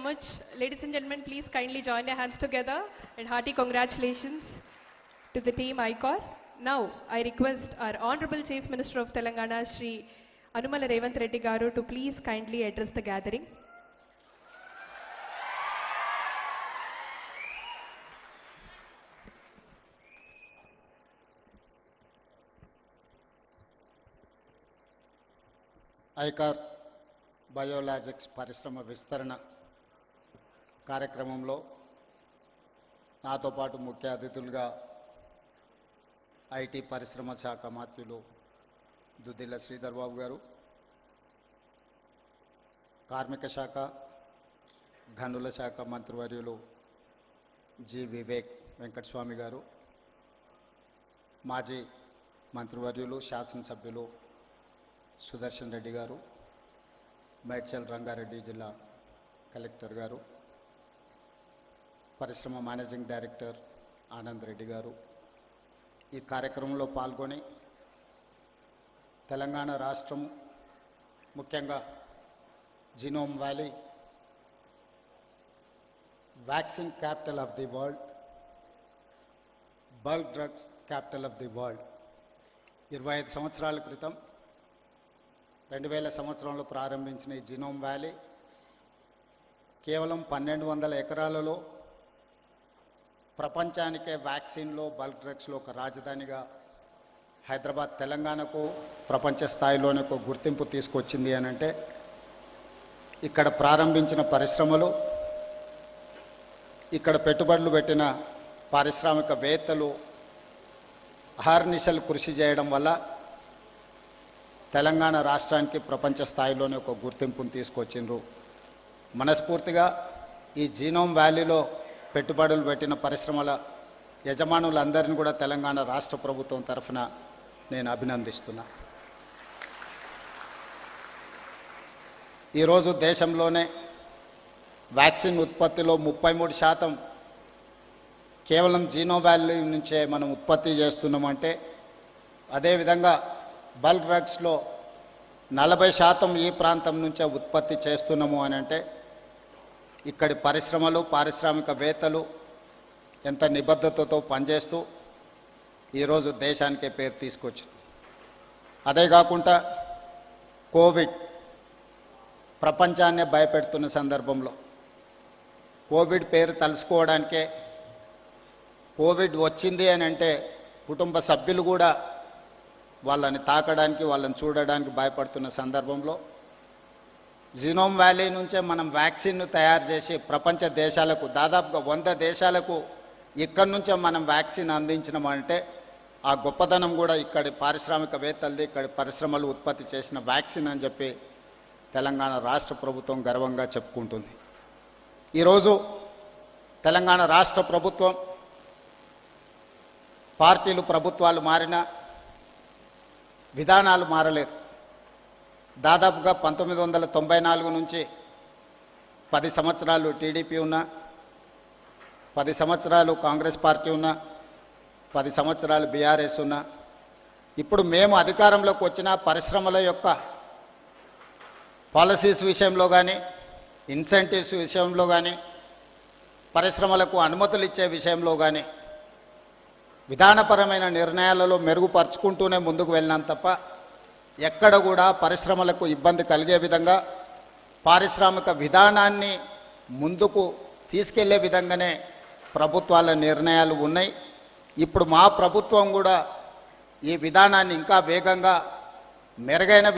much. Ladies and gentlemen, please kindly join your hands together and hearty congratulations to the team ICOR. Now, I request our Honorable Chief Minister of Telangana, Shri Anumala Revanth Reddy Garu, to please kindly address the gathering. ICAR biologics పరిశ్రమ విస్తరణ కార్యక్రమంలో నాతో పాటు ముఖ్య అతిథులుగా IT పరిశ్రమ శాఖ మంత్రులు దుద్దిల్ల శ్రీధర్ బాబు గారు, కార్మిక శాఖ గనుల శాఖ మంత్రివర్యులు జి వివేక్ వెంకటస్వామి గారు, మాజీ మంత్రివర్యులు శాసనసభ్యులు సుదర్శన్ రెడ్డి గారు, మేడ్చల్ రంగారెడ్డి జిల్లా కలెక్టర్ గారు, పరిశ్రమ మేనేజింగ్ డైరెక్టర్ ఆనంద్ రెడ్డి గారు ఈ కార్యక్రమంలో పాల్గొని తెలంగాణ రాష్ట్రం ముఖ్యంగా genome valley vaccine capital of the world, bulk drugs capital of the world 25 సంవత్సరాల క్రితం 2000 సంవత్సరంలో ప్రారంభించిన ఈ జీనోమ్ వ్యాలీ కేవలం 1200 ఎకరాలలో ప్రపంచానికే వ్యాక్సిన్లో బల్క్ డ్రగ్స్లో ఒక రాజధానిగా హైదరాబాద్ తెలంగాణకు ప్రపంచ స్థాయిలోనే ఒక గుర్తింపు తీసుకొచ్చింది అని అంటే ఇక్కడ ప్రారంభించిన పరిశ్రమలు, ఇక్కడ పెట్టుబడులు పెట్టిన పారిశ్రామికవేత్తలు అహర్నిశలు కృషి చేయడం వల్ల తెలంగాణ రాష్ట్రానికి ప్రపంచ స్థాయిలోనే ఒక గుర్తింపును తీసుకొచ్చిండ్రు. మనస్ఫూర్తిగా ఈ జీనోమ్ వ్యాలీలో పెట్టుబడులు పెట్టిన పరిశ్రమల యజమానులందరినీ కూడా తెలంగాణ రాష్ట్ర ప్రభుత్వం తరఫున నేను అభినందిస్తున్నా. ఈరోజు దేశంలోనే వ్యాక్సిన్ ఉత్పత్తిలో 33% కేవలం జీనోమ్ వ్యాలీ నుంచే మనం ఉత్పత్తి చేస్తున్నామంటే, అదేవిధంగా బల్క్ డ్రగ్స్లో 40% ఈ ప్రాంతం నుంచే ఉత్పత్తి చేస్తున్నాము అని అంటే ఇక్కడి పరిశ్రమలు, పారిశ్రామికవేత్తలు ఎంత నిబద్ధతతో పనిచేస్తూ ఈరోజు దేశానికే పేరు తీసుకొచ్చింది. అదే కాకుండా కోవిడ్ ప్రపంచాన్నే భయపెడుతున్న సందర్భంలో కోవిడ్ పేరు తలుసుకోవడానికే, కోవిడ్ వచ్చింది అని అంటే కుటుంబ సభ్యులు కూడా వాళ్ళని తాకడానికి, వాళ్ళని చూడడానికి భయపడుతున్న సందర్భంలో జీనోమ్ వ్యాలీ నుంచే మనం వ్యాక్సిన్ను తయారు చేసి ప్రపంచ దేశాలకు, దాదాపుగా 100 దేశాలకు ఇక్కడి నుంచే మనం వ్యాక్సిన్ అందించినామంటే ఆ గొప్పతనం కూడా ఇక్కడి పారిశ్రామికవేత్తలది, ఇక్కడి పరిశ్రమలు ఉత్పత్తి చేసిన వ్యాక్సిన్ అని చెప్పి తెలంగాణ రాష్ట్ర ప్రభుత్వం గర్వంగా చెప్పుకుంటుంది. ఈరోజు తెలంగాణ రాష్ట్ర ప్రభుత్వం, పార్టీలు ప్రభుత్వాలు మారినా విధానాలు మారలేదు. దాదాపుగా 1994 నుంచి 10 సంవత్సరాలు టీడీపీ ఉన్నా, 10 సంవత్సరాలు కాంగ్రెస్ పార్టీ ఉన్నా, 10 సంవత్సరాలు బీఆర్ఎస్ ఉన్నా, ఇప్పుడు మేము అధికారంలోకి వచ్చిన పరిశ్రమల యొక్క పాలసీస్ విషయంలో కానీ, ఇన్సెంటివ్స్ విషయంలో కానీ, పరిశ్రమలకు అనుమతులు ఇచ్చే విషయంలో కానీ విధానపరమైన నిర్ణయాలలో మెరుగుపరుచుకుంటూనే ముందుకు వెళ్ళినాం తప్ప ఎక్కడ కూడా పరిశ్రమలకు ఇబ్బంది కలిగే విధంగా, పారిశ్రామిక విధానాన్ని ముందుకు తీసుకెళ్లే విధంగానే ప్రభుత్వాల నిర్ణయాలు ఉన్నాయి. ఇప్పుడు మా ప్రభుత్వం కూడా ఈ విధానాన్ని ఇంకా వేగంగా మెరుగైన